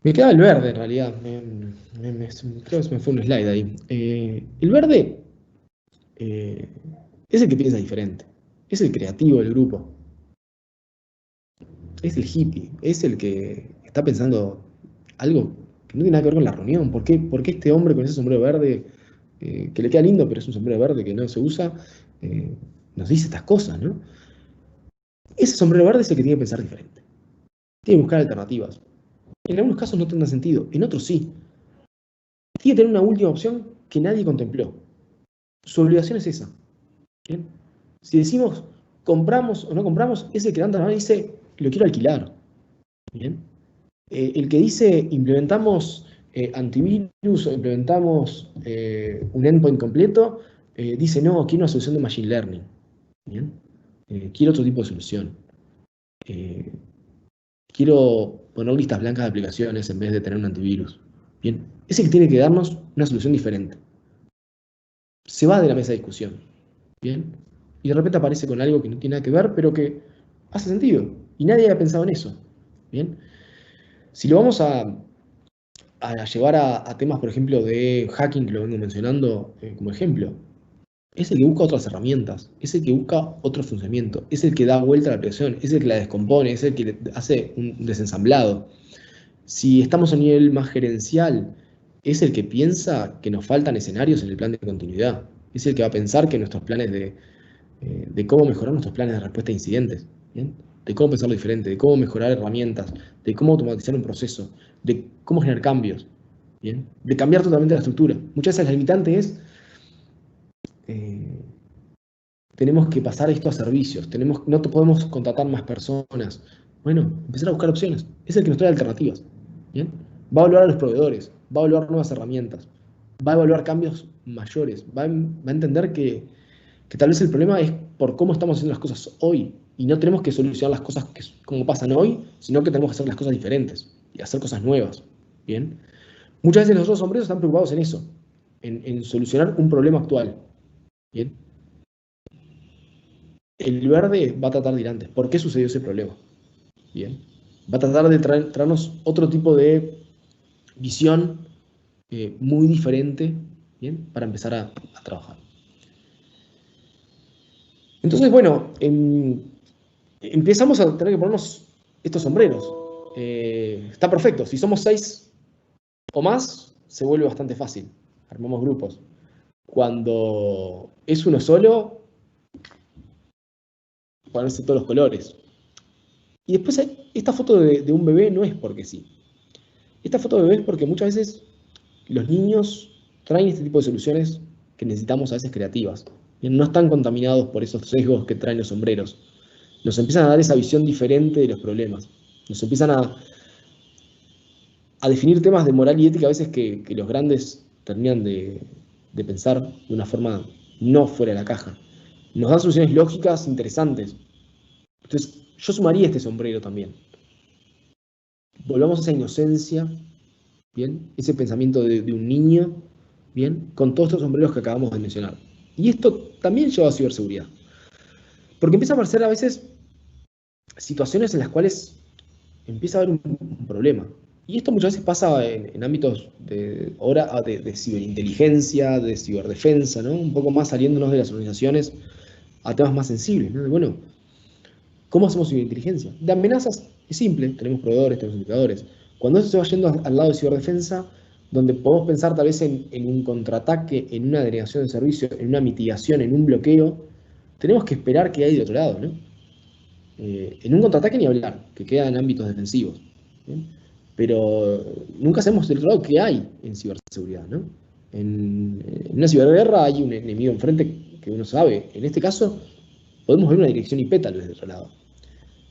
Me queda el verde en realidad, creo que se me fue un slide ahí. El verde es el que piensa diferente, es el creativo del grupo, es el hippie, es el que está pensando algo que no tiene nada que ver con la reunión. ¿Por qué este hombre con ese sombrero verde, que le queda lindo, pero es un sombrero verde que no se usa, nos dice estas cosas, ¿no? Ese sombrero verde es el que tiene que pensar diferente, tiene que buscar alternativas. En algunos casos no tendrá sentido, en otros sí. Tiene que tener una última opción que nadie contempló. Su obligación es esa. ¿Bien? Si decimos compramos o no compramos, es el que levanta la mano y dice, lo quiero alquilar. ¿Bien? El que dice implementamos antivirus o implementamos un endpoint completo, dice no, quiero una solución de machine learning. ¿Bien? Quiero otro tipo de solución. Quiero poner listas blancas de aplicaciones en vez de tener un antivirus. Bien, es el que tiene que darnos una solución diferente. Se va de la mesa de discusión. Bien, y de repente aparece con algo que no tiene nada que ver, pero que hace sentido. Y nadie había pensado en eso. Bien, si lo vamos a llevar a temas, por ejemplo, de hacking, que lo vengo mencionando como ejemplo, es el que busca otras herramientas, es el que busca otro funcionamiento, es el que da vuelta a la aplicación, es el que la descompone, es el que hace un desensamblado. Si estamos a nivel más gerencial, es el que piensa que nos faltan escenarios en el plan de continuidad, es el que va a pensar que nuestros planes de cómo mejorar nuestros planes de respuesta a incidentes, ¿bien? De cómo pensarlo diferente, de cómo mejorar herramientas, de cómo automatizar un proceso, de cómo generar cambios, ¿bien? De cambiar totalmente la estructura. Muchas veces la limitante es tenemos que pasar esto a servicios, no podemos contratar más personas. Bueno, empezar a buscar opciones. Es el que nos trae alternativas. ¿Bien? Va a evaluar a los proveedores, va a evaluar nuevas herramientas, va a evaluar cambios mayores, va a entender que tal vez el problema es por cómo estamos haciendo las cosas hoy. Y no tenemos que solucionar las cosas como pasan hoy, sino que tenemos que hacer las cosas diferentes y hacer cosas nuevas. ¿Bien? Muchas veces los otros sombreros están preocupados en eso, en solucionar un problema actual. ¿Bien? El verde va a tratar de ir antes. ¿Por qué sucedió ese problema? Bien. Va a tratar de traernos otro tipo de visión muy diferente, ¿bien? Para empezar a trabajar. Entonces, bueno, empezamos a tener que ponernos estos sombreros. Está perfecto. Si somos 6 o más, se vuelve bastante fácil. Armamos grupos. Cuando es uno solo, ponerse todos los colores. Y después esta foto de un bebé no es porque sí. Esta foto de bebé es porque muchas veces los niños traen este tipo de soluciones que necesitamos a veces creativas. Bien, no están contaminados por esos sesgos que traen los sombreros. Nos empiezan a dar esa visión diferente de los problemas. Nos empiezan a definir temas de moral y ética a veces que los grandes terminan de pensar de una forma no fuera de la caja. Nos dan soluciones lógicas interesantes. Entonces, yo sumaría este sombrero también. Volvamos a esa inocencia, ¿bien? Ese pensamiento de un niño, ¿bien? Con todos estos sombreros que acabamos de mencionar. Y esto también lleva a ciberseguridad. Porque empieza a aparecer a veces situaciones en las cuales empieza a haber un problema. Y esto muchas veces pasa en ámbitos de ciberinteligencia, de ciberdefensa, ¿no? Un poco más saliéndonos de las organizaciones a temas más sensibles, ¿no? Bueno, ¿cómo hacemos ciberinteligencia? De amenazas es simple, tenemos proveedores, tenemos indicadores. Cuando eso se va yendo al lado de ciberdefensa, donde podemos pensar tal vez en un contraataque, en una denegación de servicio, en una mitigación, en un bloqueo, tenemos que esperar qué hay de otro lado, ¿no? En un contraataque ni hablar, que queda en ámbitos defensivos. ¿Bien? Pero nunca sabemos del otro lado qué hay en ciberseguridad, ¿no? En una ciberguerra hay un enemigo enfrente que uno sabe. En este caso, podemos ver una dirección IP tal vez del otro lado.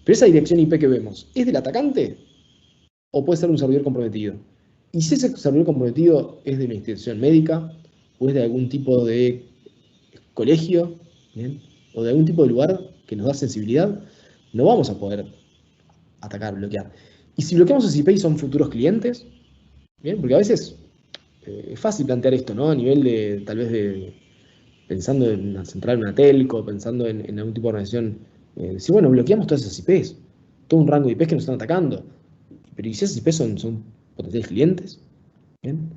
Pero esa dirección IP que vemos, ¿es del atacante? ¿O puede ser un servidor comprometido? Y si ese servidor comprometido es de una institución médica, o es de algún tipo de colegio, ¿bien? O de algún tipo de lugar que nos da sensibilidad, no vamos a poder atacar, bloquear. Y si bloqueamos ese IP y son futuros clientes, ¿bien? Porque a veces es fácil plantear esto, ¿no? A nivel de, tal vez pensando en una central, una telco, pensando en algún tipo de organización, decir, bueno, bloqueamos todas esas IPs, todo un rango de IPs que nos están atacando. Pero ¿y si esas IPs son potenciales clientes? ¿Bien?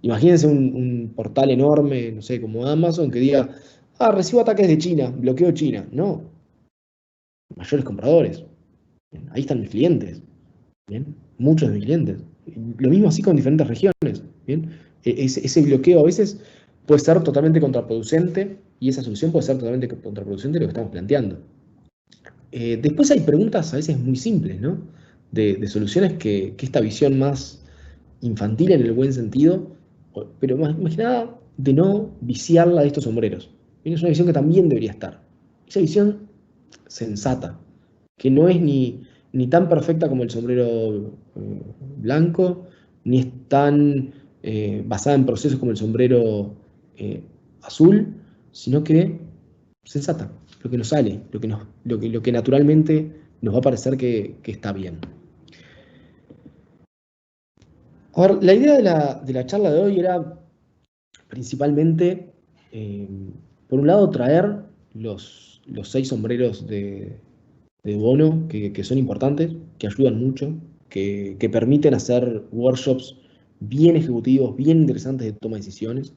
Imagínense un portal enorme, no sé, como Amazon, que diga, recibo ataques de China, bloqueo China. No, mayores compradores. Bien, ahí están mis clientes. ¿Bien? Muchos de mis clientes. Lo mismo así con diferentes regiones. ¿Bien? Ese bloqueo a veces puede ser totalmente contraproducente y esa solución puede ser totalmente contraproducente de lo que estamos planteando. Después hay preguntas a veces muy simples, ¿no? De soluciones que esta visión más infantil en el buen sentido, pero más que nada de no viciarla de estos sombreros. Es una visión que también debería estar. Esa visión sensata, que no es ni tan perfecta como el sombrero blanco, ni es tan basada en procesos como el sombrero azul, sino que sensata, lo que nos sale, lo que naturalmente nos va a parecer que está bien. Ahora, la idea de la charla de hoy era principalmente, por un lado, traer los 6 sombreros de Bono, que son importantes, que ayudan mucho, que permiten hacer workshops bien ejecutivos, bien interesantes de toma de decisiones,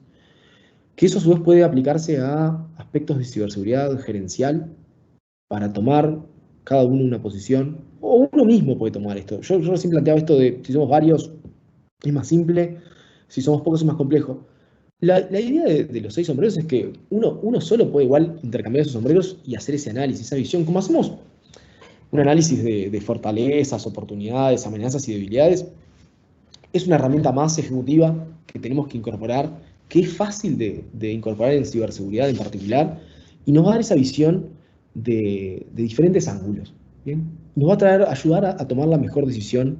que eso a su vez puede aplicarse a aspectos de ciberseguridad gerencial para tomar cada uno una posición, o uno mismo puede tomar esto. Yo recién planteaba esto de si somos varios, es más simple, si somos pocos es más complejo. La idea de los 6 sombreros es que uno solo puede igual intercambiar esos sombreros y hacer ese análisis, esa visión, como hacemos un análisis de fortalezas, oportunidades, amenazas y debilidades. Es una herramienta más ejecutiva que tenemos que incorporar, que es fácil de incorporar en ciberseguridad en particular, y nos va a dar esa visión de diferentes ángulos. ¿Bien? Nos va a ayudar a tomar la mejor decisión.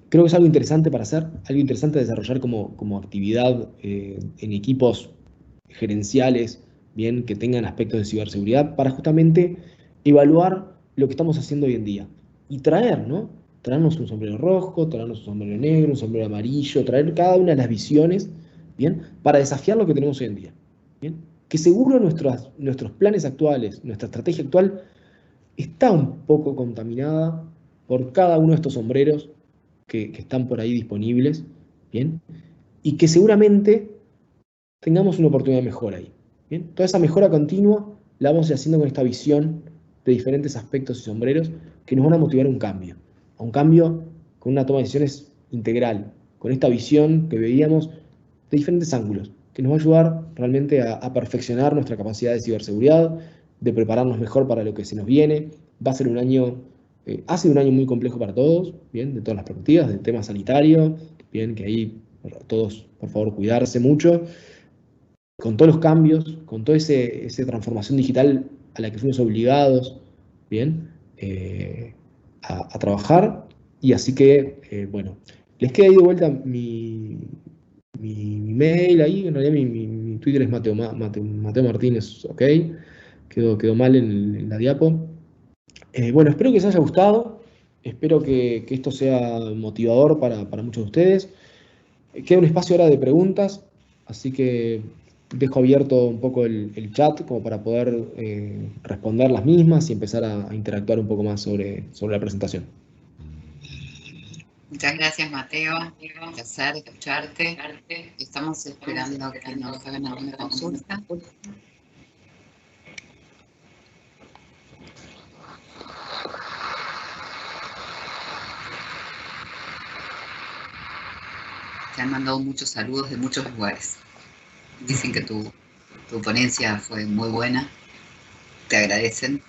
Creo que es algo interesante para hacer, algo interesante de desarrollar como actividad en equipos gerenciales, bien, que tengan aspectos de ciberseguridad, para justamente evaluar lo que estamos haciendo hoy en día y traer, ¿no? Traernos un sombrero rojo, traernos un sombrero negro, un sombrero amarillo, traer cada una de las visiones, bien, para desafiar lo que tenemos hoy en día, bien. Que seguro nuestros planes actuales, nuestra estrategia actual está un poco contaminada por cada uno de estos sombreros que están por ahí disponibles, ¿bien? Y que seguramente tengamos una oportunidad de mejora ahí, ¿bien? Toda esa mejora continua la vamos a ir haciendo con esta visión de diferentes aspectos y sombreros que nos van a motivar a un cambio con una toma de decisiones integral, con esta visión que veíamos de diferentes ángulos, que nos va a ayudar realmente a perfeccionar nuestra capacidad de ciberseguridad, de prepararnos mejor para lo que se nos viene. Va a ser un año, ha sido un año muy complejo para todos, bien, de todas las perspectivas, del tema sanitario, bien, que ahí todos, por favor, cuidarse mucho, con todos los cambios, con toda esa transformación digital a la que fuimos obligados, bien, a trabajar. Y así que, bueno, les queda ahí de vuelta mi mail ahí, en realidad mi Twitter es Mateo Martínez, ok, quedó mal en la diapo. Bueno, espero que les haya gustado, espero que esto sea motivador para muchos de ustedes. Queda un espacio ahora de preguntas, así que dejo abierto un poco el chat como para poder responder las mismas y empezar a interactuar un poco más sobre la presentación. Muchas gracias, Mateo. Un placer escucharte. Estamos esperando que nos hagan alguna consulta. Te han mandado muchos saludos de muchos lugares. Dicen que tu ponencia fue muy buena. Te agradecen.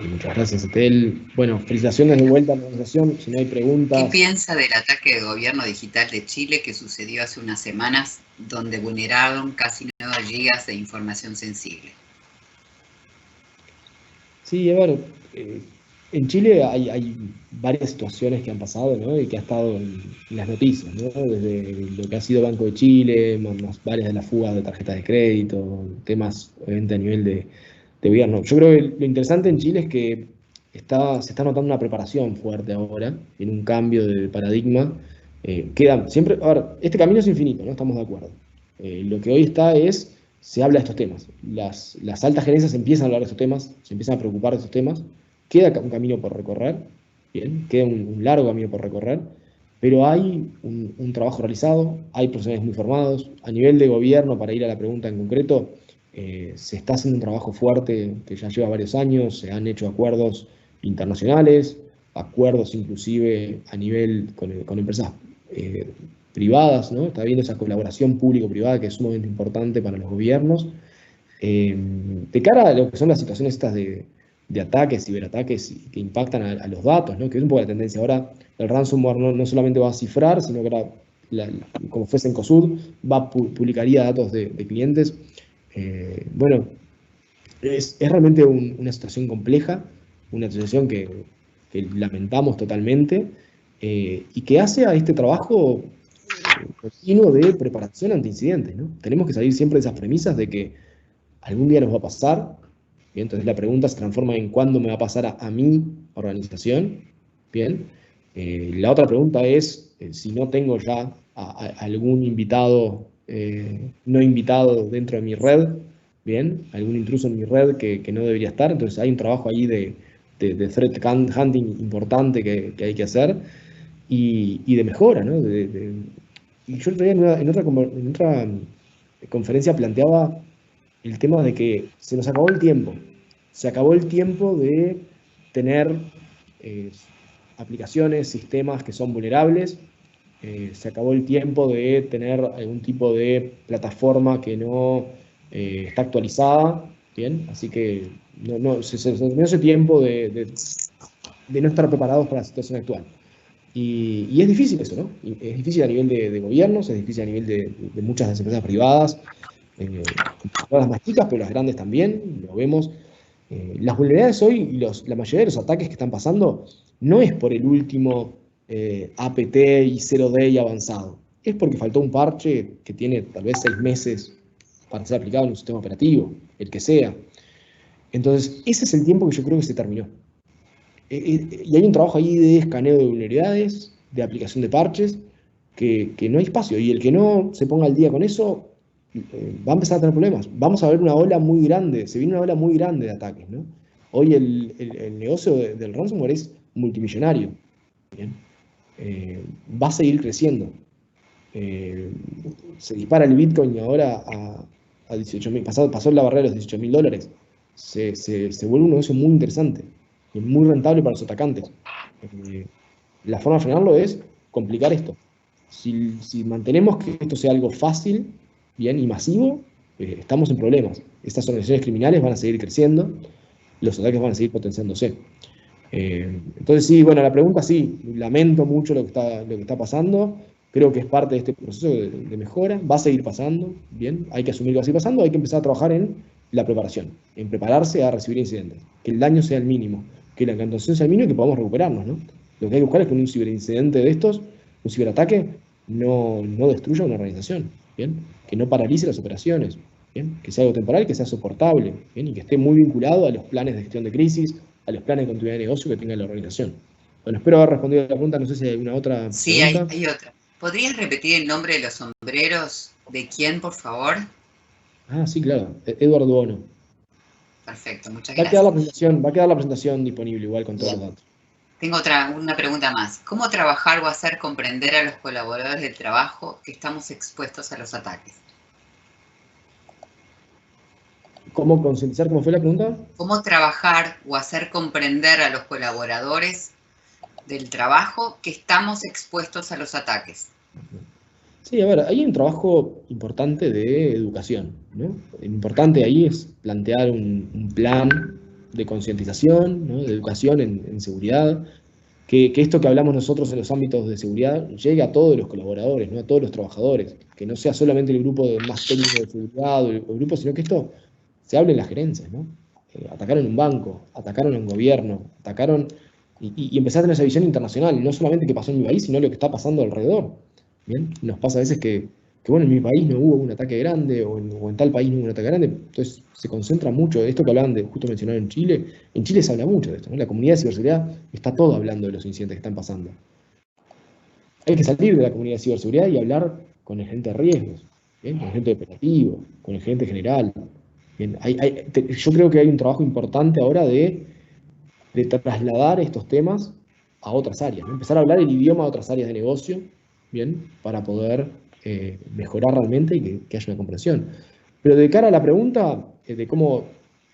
Muchas gracias, Etel. Bueno, felicitaciones de vuelta a la organización. Si no hay preguntas. ¿Qué piensa del ataque de gobierno digital de Chile que sucedió hace unas semanas, donde vulneraron casi 9 gigas de información sensible? Sí, a ver, en Chile hay varias situaciones que han pasado, ¿no? Y que ha estado en las noticias, ¿no? Desde lo que ha sido Banco de Chile, más varias de las fugas de tarjetas de crédito, temas obviamente a nivel de gobierno. Yo creo que lo interesante en Chile es que se está notando una preparación fuerte ahora, en un cambio de paradigma. Queda siempre, a ver, este camino es infinito, ¿no? Estamos de acuerdo. Lo que hoy se habla de estos temas. Las altas gerencias empiezan a hablar de estos temas, se empiezan a preocupar de estos temas. Queda un camino por recorrer, bien, queda un largo camino por recorrer, pero hay un trabajo realizado, hay profesionales muy formados. A nivel de gobierno, para ir a la pregunta en concreto, se está haciendo un trabajo fuerte que ya lleva varios años, se han hecho acuerdos internacionales, acuerdos inclusive a nivel con empresas privadas, ¿no? Está habiendo esa colaboración público-privada que es sumamente importante para los gobiernos. De cara a lo que son las situaciones estas de ataques, ciberataques que impactan a los datos, ¿no? Que es un poco la tendencia. Ahora el ransomware no solamente va a cifrar, sino que ahora, como fuese en COSUD, publicaría datos de clientes. Bueno, es realmente una situación compleja, una situación que lamentamos totalmente y que hace a este trabajo continuo de preparación ante incidentes, ¿no? Tenemos que salir siempre de esas premisas de que algún día nos va a pasar. Bien, entonces la pregunta se transforma en cuándo me va a pasar a mi organización. Bien, la otra pregunta es si no tengo ya a algún invitado no invitado dentro de mi red, bien, algún intruso en mi red que no debería estar. Entonces hay un trabajo ahí de threat hunting importante que hay que hacer y de mejora, ¿no? Y yo en otra conferencia planteaba el tema de que se nos acabó el tiempo. Se acabó el tiempo de tener aplicaciones, sistemas que son vulnerables. Se acabó el tiempo de tener algún tipo de plataforma que no está actualizada. Bien, así que se terminó ese tiempo de no estar preparados para la situación actual. Y es difícil eso, ¿no? Y es difícil a nivel de gobiernos, es difícil a nivel de muchas de las empresas privadas, las más chicas, pero las grandes también, lo vemos. Las vulnerabilidades hoy y la mayoría de los ataques que están pasando no es por el último APT y 0D y avanzado. Es porque faltó un parche que tiene tal vez 6 meses para ser aplicado en un sistema operativo, el que sea. Entonces, ese es el tiempo que yo creo que se terminó. Y hay un trabajo ahí de escaneo de vulnerabilidades, de aplicación de parches, que no hay espacio. Y el que no se ponga al día con eso va a empezar a tener problemas. Vamos a ver una ola muy grande, se viene una ola muy grande de ataques, ¿no? Hoy el negocio del ransomware es multimillonario. ¿Bien? Va a seguir creciendo. Se dispara el Bitcoin ahora a 18.000, pasó la barrera de los $18.000. Se vuelve un negocio muy interesante y muy rentable para los atacantes. La forma de frenarlo es complicar esto. Si mantenemos que esto sea algo fácil, bien, y masivo, estamos en problemas. Estas organizaciones criminales van a seguir creciendo, los ataques van a seguir potenciándose. Entonces sí, bueno, la pregunta sí, lamento mucho lo que está pasando, creo que es parte de este proceso de mejora, va a seguir pasando, bien, hay que asumir que va a seguir pasando, hay que empezar a trabajar en la preparación, en prepararse a recibir incidentes, que el daño sea el mínimo, que la contaminación sea el mínimo y que podamos recuperarnos, ¿no? Lo que hay que buscar es que un ciberincidente de estos, un ciberataque, no destruya una organización, ¿bien? Que no paralice las operaciones, ¿bien? Que sea algo temporal, que sea soportable, ¿bien? Y que esté muy vinculado a los planes de gestión de crisis, a los planes de continuidad de negocio que tenga la organización. Bueno, espero haber respondido a la pregunta, no sé si hay alguna otra pregunta. Sí, hay otra. ¿Podrías repetir el nombre de los sombreros? ¿De quién, por favor? Ah, sí, claro, Eduardo Bono. Perfecto, muchas gracias. Va a quedar la presentación disponible igual con todos los datos. Tengo una pregunta más. ¿Cómo trabajar o hacer comprender a los colaboradores del trabajo que estamos expuestos a los ataques? ¿Cómo concientizar? ¿Cómo fue la pregunta? ¿Cómo trabajar o hacer comprender a los colaboradores del trabajo que estamos expuestos a los ataques? Sí, a ver, hay un trabajo importante de educación, ¿no? Lo importante ahí es plantear un plan de concientización, ¿no? De educación en seguridad, que esto que hablamos nosotros en los ámbitos de seguridad llegue a todos los colaboradores, ¿no? A todos los trabajadores, que no sea solamente el grupo más técnico de seguridad o el grupo, sino que esto se hable en las gerencias, ¿no? Atacaron un banco, atacaron a un gobierno, atacaron y empezar a tener esa visión internacional, no solamente qué pasó en mi país, sino lo que está pasando alrededor. ¿Bien? Nos pasa a veces que bueno, en mi país no hubo un ataque grande, o en tal país no hubo un ataque grande, entonces se concentra mucho, esto que hablaban de, justo mencionaron en Chile se habla mucho de esto, ¿no? La comunidad de ciberseguridad está todo hablando de los incidentes que están pasando. Hay que salir de la comunidad de ciberseguridad y hablar con el gerente de riesgos, ¿bien? Con el gerente de operativo, con el gerente general. Bien, yo creo que hay un trabajo importante ahora de trasladar estos temas a otras áreas, ¿no? Empezar a hablar el idioma de otras áreas de negocio, bien, para poder mejorar realmente y que haya una comprensión. Pero de cara a la pregunta de cómo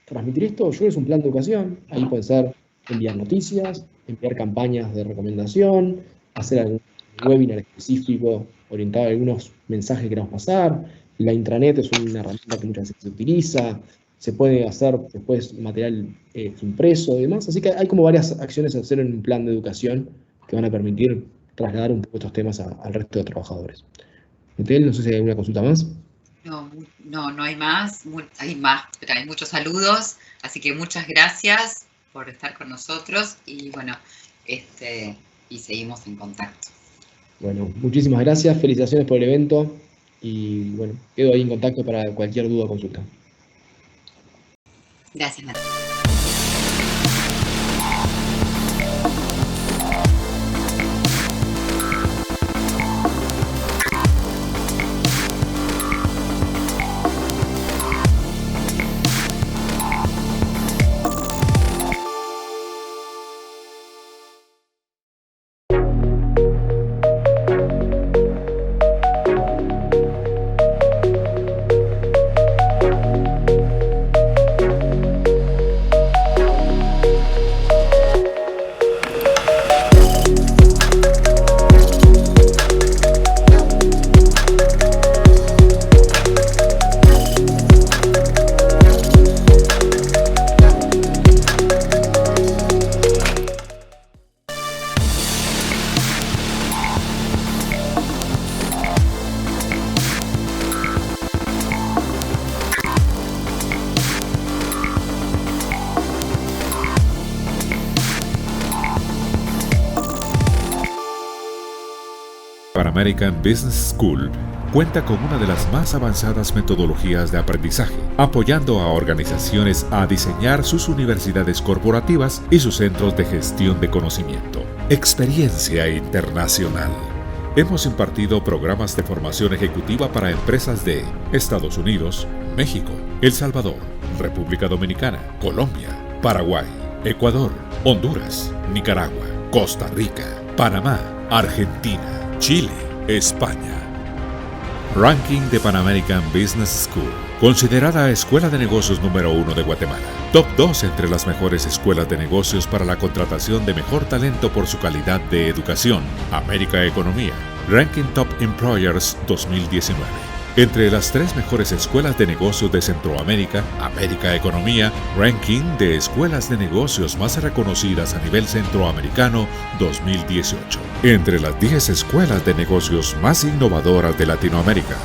transmitir esto, yo creo que es un plan de educación. Ahí puede ser enviar noticias, enviar campañas de recomendación, hacer algún webinar específico orientado a algunos mensajes que queramos pasar. La intranet es una herramienta que muchas veces se utiliza. Se puede hacer después material impreso y demás. Así que hay como varias acciones a hacer en un plan de educación que van a permitir trasladar un poco estos temas al resto de trabajadores. Etel, no sé si hay alguna consulta más. No hay más. Hay más, pero hay muchos saludos. Así que muchas gracias por estar con nosotros y bueno, y seguimos en contacto. Bueno, muchísimas gracias, felicitaciones por el evento y bueno, quedo ahí en contacto para cualquier duda o consulta. Gracias, Natalia. American Business School cuenta con una de las más avanzadas metodologías de aprendizaje, apoyando a organizaciones a diseñar sus universidades corporativas y sus centros de gestión de conocimiento. Experiencia internacional. Hemos impartido programas de formación ejecutiva para empresas de Estados Unidos, México, El Salvador, República Dominicana, Colombia, Paraguay, Ecuador, Honduras, Nicaragua, Costa Rica, Panamá, Argentina, Chile, España. Ranking de Pan American Business School. Considerada Escuela de Negocios número 1 de Guatemala. Top 2 entre las mejores escuelas de negocios para la contratación de mejor talento por su calidad de educación. América Economía. Ranking Top Employers 2019. Entre las 3 mejores escuelas de negocios de Centroamérica, América Economía, Ranking de escuelas de negocios más reconocidas a nivel centroamericano 2018. Entre las 10 escuelas de negocios más innovadoras de Latinoamérica.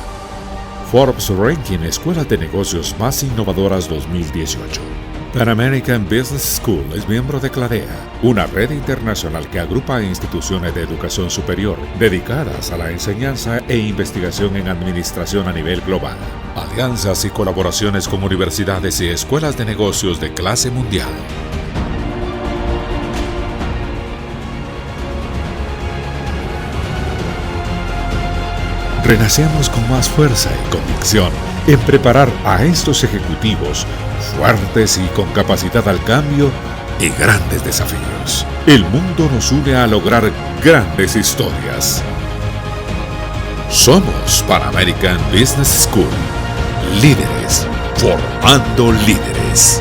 Forbes Ranking Escuelas de Negocios Más Innovadoras 2018. Pan American Business School es miembro de CLADEA, una red internacional que agrupa instituciones de educación superior dedicadas a la enseñanza e investigación en administración a nivel global. Alianzas y colaboraciones con universidades y escuelas de negocios de clase mundial. Renacemos con más fuerza y convicción en preparar a estos ejecutivos fuertes y con capacidad al cambio y grandes desafíos. El mundo nos une a lograr grandes historias. Somos Pan American Business School, líderes formando líderes.